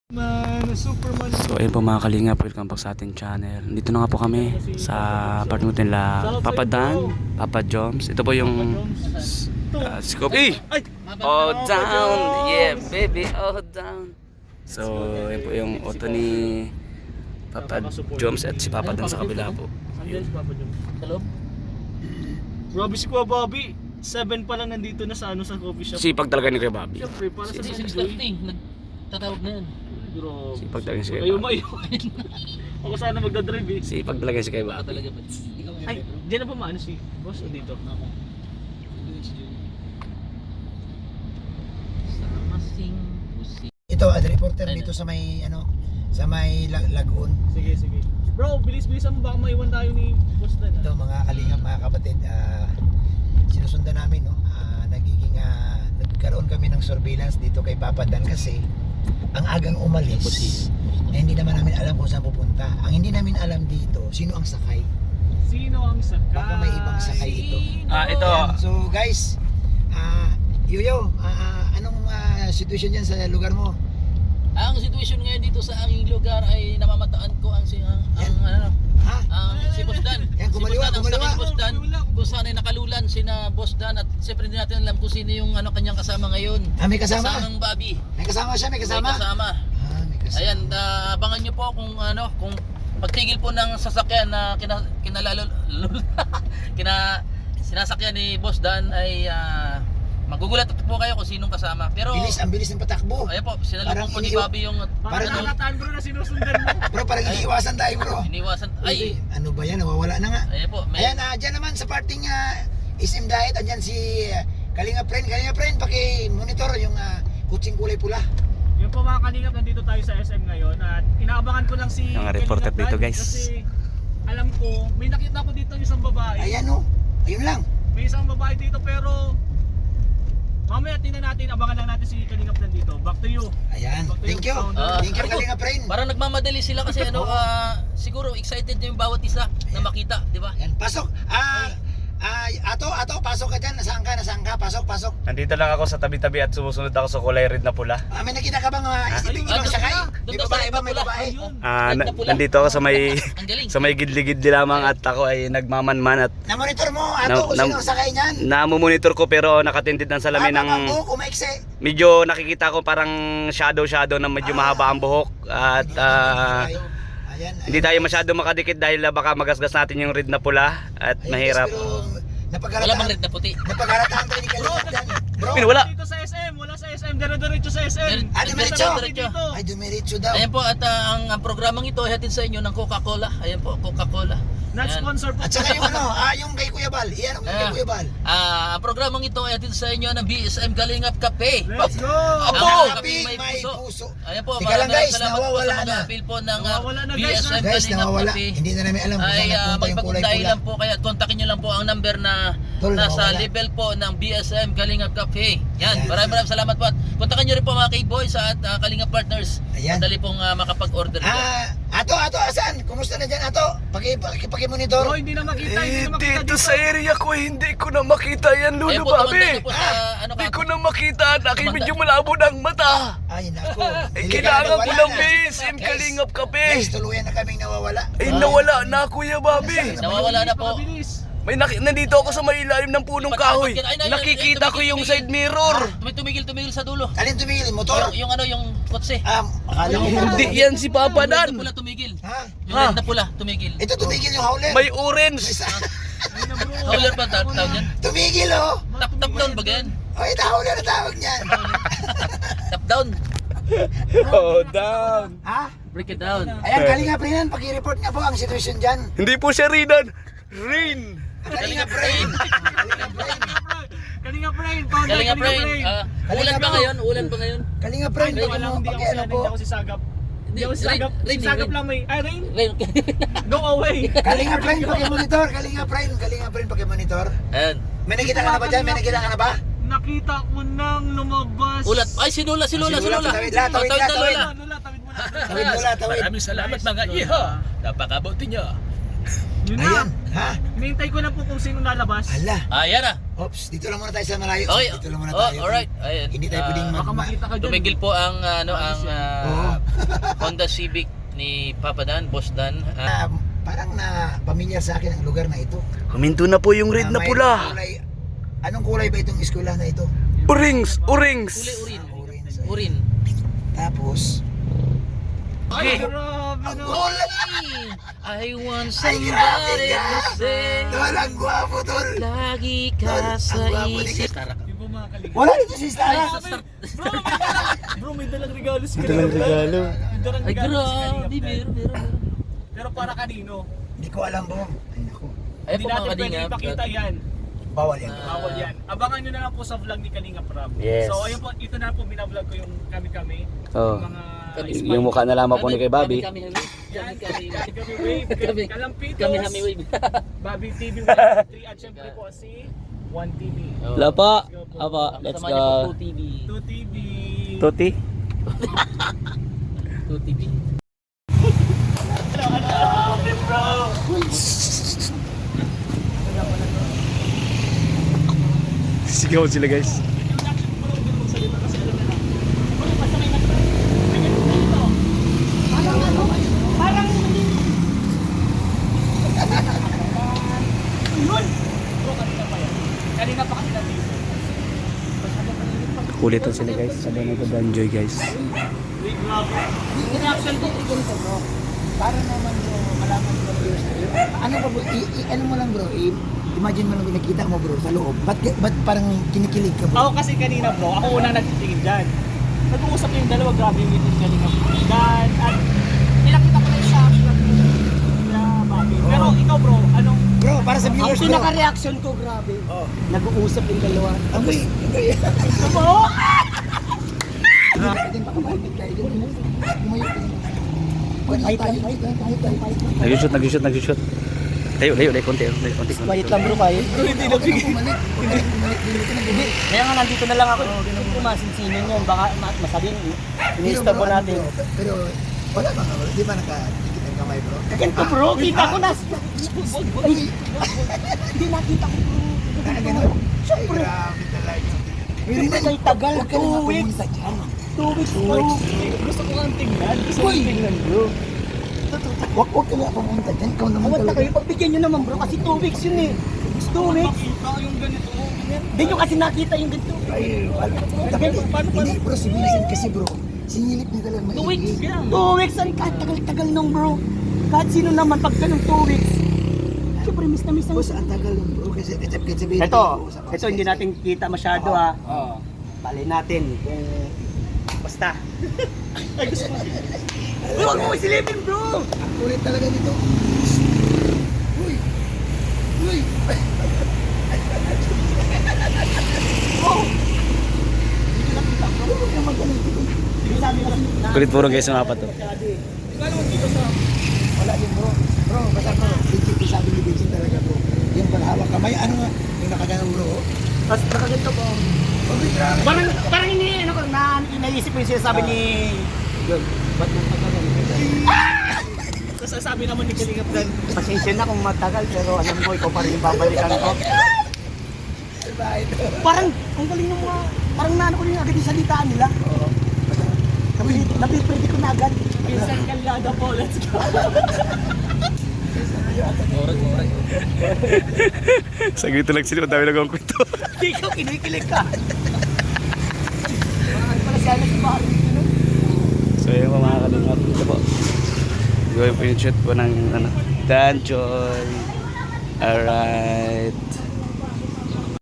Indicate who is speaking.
Speaker 1: Superman.
Speaker 2: So ayun po mga kalingap, welcome back sa ating channel. Dito na nga po kami sa apartment nila Papa Dan, Papa Joms. Ito po yung Scoopy. Oh down, yeah baby, oh down. So ayun po yung auto ni Papa Joms at si Papa Dan sa kabila po.
Speaker 1: Ayun si Papa Joms. Hello? Grabe si Kuya Bobby. 7 pa lang nandito na sa sa coffee shop.
Speaker 2: Sipag talaga ni Kuya Bobby.
Speaker 1: Siyempre, para sa
Speaker 3: 6:30, nagtatawag na yan.
Speaker 1: Grabe.
Speaker 2: Sipag talaga si Kuya
Speaker 1: Ayaw
Speaker 2: Bobby.
Speaker 1: Ako sana magdadrive eh.
Speaker 2: Sipag talaga si Kuya Bobby.
Speaker 3: Talaga ba?
Speaker 1: Ay, diyan na ba maano si boss o dito?
Speaker 4: Ito, ad reporter dito sa may sa may Lagoon.
Speaker 1: Sige, sige. Bro, bilis-bilisan mo baka maiwan tayo ni boss Dan.
Speaker 4: Ito mga kalingap, mga kapatid, sinusundan namin nagkaroon kami ng surveillance dito kay Papa Dan kasi ang agang umalis na hindi naman namin alam kung saan pupunta. Ang hindi namin alam dito, sino ang sakay.
Speaker 1: Sino ang sakay?
Speaker 4: Baka may ibang sakay ito.
Speaker 2: Ito.
Speaker 4: Ayan, so guys, Yuyo, anong situation dyan sa lugar mo?
Speaker 3: Ang sitwasyon ngayon dito sa aking lugar ay namamataan ko ang si Boss Dan.
Speaker 4: Yan, kumaliwa,
Speaker 3: Si Boss Dan, ang
Speaker 4: kumaliwa.
Speaker 3: Boss Dan, kung saan ay nakalulan sina Boss Dan at siyempre hindi natin alam kung sino yung kanyang kasama ngayon.
Speaker 4: May kasama?
Speaker 3: Kasamang Bobby.
Speaker 4: May kasama siya, may kasama?
Speaker 3: May kasama.
Speaker 4: May kasama.
Speaker 3: Ayan, abangan niyo po kung pagtigil po ng sasakyan na sinasakyan ni Boss Dan ay magugulat po kayo kung sinong kasama. Pero
Speaker 4: Ang bilis ng patakbo.
Speaker 3: ayan po, sinalubong
Speaker 4: Parang
Speaker 3: po ni Bobby yung
Speaker 1: Parang nakataan bro na sinusundan mo.
Speaker 4: Bro, parang iniiwasan tayo, bro.
Speaker 3: iniwasan. Ay,
Speaker 4: Ano ba yan? Nawawala na nga.
Speaker 3: ayan po.
Speaker 4: Ayan, dyan naman sa parting SM Diet, andyan si Kalinga Friend, paki-monitor yung kutsing kulay pula.
Speaker 1: Yung po mga kalingap, nandito tayo sa SM ngayon at inaabangan ko lang si
Speaker 2: Yung reporter
Speaker 1: Kalingap
Speaker 2: dito,
Speaker 1: Dan
Speaker 2: guys.
Speaker 1: Kasi alam ko, may nakita ko dito isang babae.
Speaker 4: Ayan o, ayun lang.
Speaker 1: May isang babae dito pero mamaya tingnan natin, abangan lang natin si Kalingap Dan dito. Back to you.
Speaker 4: Ayan,
Speaker 1: Back to
Speaker 4: thank you.
Speaker 1: founder.
Speaker 4: Thank you, Kalinga Friend.
Speaker 3: Parang nagmamadali sila kasi siguro excited na yung bawat isa na makita, di ba?
Speaker 4: Ayan, pasok. Ato, pasok ka dyan. Nasaan ka? Pasok.
Speaker 2: Nandito lang ako sa tabi-tabi at sumusunod ako sa kulay red na pula.
Speaker 4: May nakita ka bang ibang sakay? May babae ba? May babae?
Speaker 1: Ayun.
Speaker 2: Nandito ako sa may
Speaker 3: Ang galing.
Speaker 2: sa may gidli-gidli lamang at ako ay nagmamanman at
Speaker 4: Na-monitor mo, Ato, kung sino ang sakay niyan?
Speaker 2: namumonitor ko pero nakatindid ng salamin ng
Speaker 4: Umaikse.
Speaker 2: medyo nakikita ko parang shadow na medyo mahaba ang buhok at
Speaker 4: Ayan,
Speaker 2: hindi tayo masyado makadikit dahil baka magasgas natin yung red na pula at mahirap.
Speaker 4: Pero
Speaker 3: Wala bang red na puti?
Speaker 4: napagarataan tayo ni Kalinga Dan. Bro,
Speaker 2: Wala.
Speaker 1: Dito sa SM, wala sa SM, dire-diretso sa SM.
Speaker 4: Dumiretso.
Speaker 1: Dito.
Speaker 4: Ay, dumiretso daw.
Speaker 3: Ayan po at ang programang ito ay hatid sa inyo ng Coca-Cola. Ayan po, Coca-Cola.
Speaker 1: Not
Speaker 3: Ayan.
Speaker 1: sponsor po.
Speaker 4: At saka yung yung kay Kuya Bal. Iyan ang kay Kuya Bal.
Speaker 3: Ang programang ito ay hatid sa inyo ng BSM Kalingap Cafe.
Speaker 1: Let's go!
Speaker 3: Apo!
Speaker 4: Ang
Speaker 3: Kaping
Speaker 4: may
Speaker 3: may puso.
Speaker 4: puso.
Speaker 3: Ayan po,
Speaker 4: Teka lang, guys,
Speaker 3: salamat po
Speaker 4: nawawala
Speaker 3: sa mga
Speaker 4: na.
Speaker 3: appeal po ng
Speaker 1: Nawawala na, guys,
Speaker 3: BSM
Speaker 4: Guys,
Speaker 3: Kalingap
Speaker 4: nawawala.
Speaker 3: Cafe.
Speaker 4: Hindi na namin alam kung saan
Speaker 3: Ay
Speaker 4: nagpunta yung kulay
Speaker 3: magpagpuntahin
Speaker 4: pula.
Speaker 3: lang po kaya kontakin nyo lang po ang number na
Speaker 4: Tol,
Speaker 3: nasa
Speaker 4: nawawala.
Speaker 3: level po ng BSM Kalingap Cafe. Yan,
Speaker 4: Ayan.
Speaker 3: maraming salamat po at kontakin nyo rin po mga K-Boys at Kalingap Partners.
Speaker 4: Ayan.
Speaker 3: Madali pong makapag-order dyan.
Speaker 4: Ato, asan? Kumusta na dyan, Ato? Paki-monitor.
Speaker 1: Bro, hindi na makita, hindi na makita dito.
Speaker 2: area ko hindi ko na makita yan
Speaker 3: Ayan po, tumanda na po sa
Speaker 2: Hindi ko na makita at aking medyo malabo ng mata.
Speaker 4: Ay, nako.
Speaker 2: Kailangan ko ng
Speaker 4: Wala na.
Speaker 2: BSM
Speaker 4: Guys,
Speaker 2: Kalingap Cafe.
Speaker 4: Guys, tuluyan na kaming nawawala.
Speaker 2: Nawala na Kuya Bobby.
Speaker 3: Nawawala na po.
Speaker 1: Mabilis.
Speaker 2: Nandito ako sa may ilalim ng punong kahoy. Nakikita ko yung side mirror.
Speaker 3: Tumigil sa dulo.
Speaker 4: Alin tumigil? Motor?
Speaker 3: Yung kotse.
Speaker 4: Akala mo.
Speaker 2: Hindi yan si Papa
Speaker 3: Yung red
Speaker 2: Dan.
Speaker 3: na pula tumigil.
Speaker 4: Ha?
Speaker 3: Yung red na pula tumigil.
Speaker 4: Ito tumigil yung howler.
Speaker 2: May orange.
Speaker 1: Ayun na bro.
Speaker 3: Howler ba tawag yan?
Speaker 4: Tumigil, oh.
Speaker 3: Top down ba yan?
Speaker 4: Ito howler na tawag niyan.
Speaker 3: Top down.
Speaker 2: Oh, down.
Speaker 4: Ha?
Speaker 3: Break it down.
Speaker 4: Ayan, Kalinga Friend, paki-report nga po ang situation dyan.
Speaker 2: Hindi po siya Rinan. Rin.
Speaker 4: Kalinga Friend.
Speaker 1: Kalinga Brain, founder
Speaker 3: Galing nga,
Speaker 1: Kalinga
Speaker 3: Brain.
Speaker 1: Brain.
Speaker 3: Ulan ba ngayon? Ulan ba ngayon?
Speaker 4: Kalinga Friend,
Speaker 1: Hindi wala, hindi ako
Speaker 4: paki-ano
Speaker 1: si
Speaker 4: po.
Speaker 1: hindi ako si Sagap. Hindi ako si
Speaker 3: Rain,
Speaker 1: Sagap. Si
Speaker 3: rain,
Speaker 1: Sagap
Speaker 3: rain.
Speaker 1: lang may. Rain.
Speaker 3: Rain.
Speaker 1: Go away.
Speaker 4: Kalinga Friend, paki-monitor. Kalinga Friend, paki-monitor.
Speaker 3: Ayan.
Speaker 4: May nakita ka na ba dyan? May nakita ka na ba?
Speaker 1: Nakita ko nang lumabas.
Speaker 3: Ulat. Ay, si Lola.
Speaker 4: Tawid lang,
Speaker 3: Oh,
Speaker 4: tawid
Speaker 3: tawid
Speaker 4: lang,
Speaker 3: na,
Speaker 4: tawid.
Speaker 3: Lola.
Speaker 1: Lola, tawid mo na.
Speaker 4: Tawid mula, tawid.
Speaker 3: Maraming salamat mga iho. Napakabuti nyo.
Speaker 1: Yun na.
Speaker 4: Ayan, ha?
Speaker 1: Hinihintay ko lang po kung sino lalabas.
Speaker 4: Ala.
Speaker 3: Ayan na.
Speaker 4: Oops, dito lang muna tayo sa malayo.
Speaker 3: Okay.
Speaker 4: Dito lang muna
Speaker 3: Oh,
Speaker 4: tayo.
Speaker 3: alright. Ayan.
Speaker 4: Hindi tayo pwedeng
Speaker 1: Baka makita ka dyan.
Speaker 3: Tumigil po ang
Speaker 4: Oo.
Speaker 3: Honda Civic ni Papa Dan, Boss Dan.
Speaker 4: Parang na pamilyar sa akin ang lugar na ito.
Speaker 2: Huminto na po yung red na
Speaker 4: May
Speaker 2: pula.
Speaker 4: kulay- Anong kulay ba itong eskwela na ito?
Speaker 2: Orings! Orings!
Speaker 3: Kulay urin.
Speaker 4: Orange.
Speaker 3: Urin.
Speaker 4: Tapos,
Speaker 1: Ay, grabe
Speaker 4: ang
Speaker 1: na.
Speaker 4: kulay!
Speaker 3: I want
Speaker 4: Ay, grabe
Speaker 3: somebody
Speaker 4: ka!
Speaker 3: to say
Speaker 4: Tol, ang gwapo, tol!
Speaker 3: lagi
Speaker 4: Tol,
Speaker 3: ka
Speaker 4: ang
Speaker 3: sa
Speaker 4: gwapo ni
Speaker 3: isip.
Speaker 1: Di ba mga kalingap?
Speaker 4: Wala dito si Stara!
Speaker 1: Bro, may dalang regalo si
Speaker 2: May dalang
Speaker 1: Kalingap.
Speaker 2: regalo.
Speaker 1: May dalang
Speaker 3: Ay,
Speaker 1: regalo si Kalingap.
Speaker 3: grabe. Meron.
Speaker 1: Pero para kanino?
Speaker 4: Hindi ko alam, bro. Ay, naku.
Speaker 3: Ay
Speaker 1: Hindi
Speaker 3: po
Speaker 1: natin
Speaker 3: mga
Speaker 1: pwede
Speaker 3: kalingap.
Speaker 1: ipakita yan.
Speaker 4: Bawal yan.
Speaker 1: Bawal yan. Abangan nyo na lang po sa vlog ni Kalingap Rob.
Speaker 2: Yes.
Speaker 1: So ayun po, ito na po binablog ko yung kami-kami.
Speaker 2: Oh.
Speaker 1: Yung mga
Speaker 2: Yung mukha na lamang po ni kay Bobby.
Speaker 3: Kami
Speaker 1: Yan, kami wave,
Speaker 3: Kami-
Speaker 1: Kalampitos,
Speaker 3: Kami wave.
Speaker 1: Bobby TV 1, 3 at syempre po si 1 TV.
Speaker 2: Wala pa. Apa, let's
Speaker 3: Kasama niya po
Speaker 2: go.
Speaker 3: 2TV.
Speaker 1: 2 TV.
Speaker 2: Toti?
Speaker 3: 2TV.
Speaker 2: Sigaw sila guys.
Speaker 1: Kanina pa kasi nandito.
Speaker 2: Kulitan sila guys. Sabi nag-enjoy guys.
Speaker 4: Reaction ko, ganito, bro. Para naman, bro, malaman mo bro. Ano ba, bro? Ano mo lang, bro? Imagine mo lang pinakita mo, bro, sa loob. Ba't parang kinikilig ka, bro?
Speaker 1: Ako kasi kanina bro, ako unang nagtitingin dyan. Nag-uusap yung dalawa, grabe yung meeting Kalingap Dan. At pinakita ko na yung sa vlog ni Bobby. Pero ikaw bro, anong
Speaker 4: Bro, para sa
Speaker 5: Ang
Speaker 4: viewers, bro.
Speaker 5: pinaka-reaction ko, grabe.
Speaker 4: Oh.
Speaker 5: Nag-uusap yung dalawa.
Speaker 4: Agoy, agoy.
Speaker 1: mo?
Speaker 4: Diyan pa kapalipit ka. Diyan mo. Lumayo ka. Kahit lang.
Speaker 2: Nag-shoot. Layo, konti.
Speaker 5: Quiet lang bro kayo.
Speaker 1: Bro, hindi nabigay.
Speaker 5: Kaya nga nandito na lang ako. Hindi ko masinsinin yun. Baka masabihin, inista po natin.
Speaker 4: Pero, wala ba nga, bro? Di ba nakadikit ang kamay, bro?
Speaker 5: Ganito bro, kita ko na. Ay, hindi nakita ko bro.
Speaker 4: Ganun. Ay, grabe talaga.
Speaker 5: Pero kay tagal,
Speaker 4: Huwag ka na
Speaker 5: 2 weeks.
Speaker 4: pumunta dyan.
Speaker 5: 2 weeks bro.
Speaker 1: Gusto ko kang tingnan. Gusto ko
Speaker 4: Uy!
Speaker 1: kang tingnan bro.
Speaker 4: Huwag ka na pumunta dyan. Ikaw naman
Speaker 5: Awat na
Speaker 4: talaga.
Speaker 5: kayo, pagbigyan nyo naman bro. Kasi 2 weeks yun eh. 2 weeks.
Speaker 1: Makita yung ganito. Ganyan.
Speaker 5: Hindi nyo kasi nakita yung ganito.
Speaker 4: Ay, wala. Hindi, bro, si Vincent kasi, bro. Sinilip niya talaga maigi.
Speaker 1: 2 weeks yan.
Speaker 5: 2 weeks, ang tagal-tagal nung bro. Kahit sino naman, pag ganun 2 weeks. Siyempre, miss na miss ang...
Speaker 4: Boss, ang tagal nun, bro. Kasi sabihin.
Speaker 5: Ito hindi natin kita masyado ah. Bali natin kung basta. Uy, wag mo isilipin bro!
Speaker 4: Ang kulit talaga nito. Uy! Uy!
Speaker 2: Kulit puro guys yung apat to.
Speaker 4: Wala yun, bro. Bro, basta bro. Legit yung sabi ni Vincent talaga, bro. Yung paghawak kamay, ano nga? Yung nakaganong, bro.
Speaker 5: Tapos nakaganto po. Parang ano ko, naisip ko yung sinasabi ni... Yun, ba't matagal?
Speaker 1: Tapos sabi naman ni Kalingap Dan,
Speaker 5: Pasensya na kung matagal, pero alam mo, ikaw pa rin yung babalikan ko. Parang, ang galing ng mga... Parang naano ko rin agad yung salitaan nila. Napipredi ko na agad.
Speaker 1: Minsan Kalyada po, let's go.
Speaker 2: Saglit lang sila, madami lang ang kwento.
Speaker 5: Ikaw, kinikilig ka. Parang pala siya na si Barry.
Speaker 2: So yun po mga kalingap, ito po. Gawin po yung shoot po ng Dan Joy. Alright.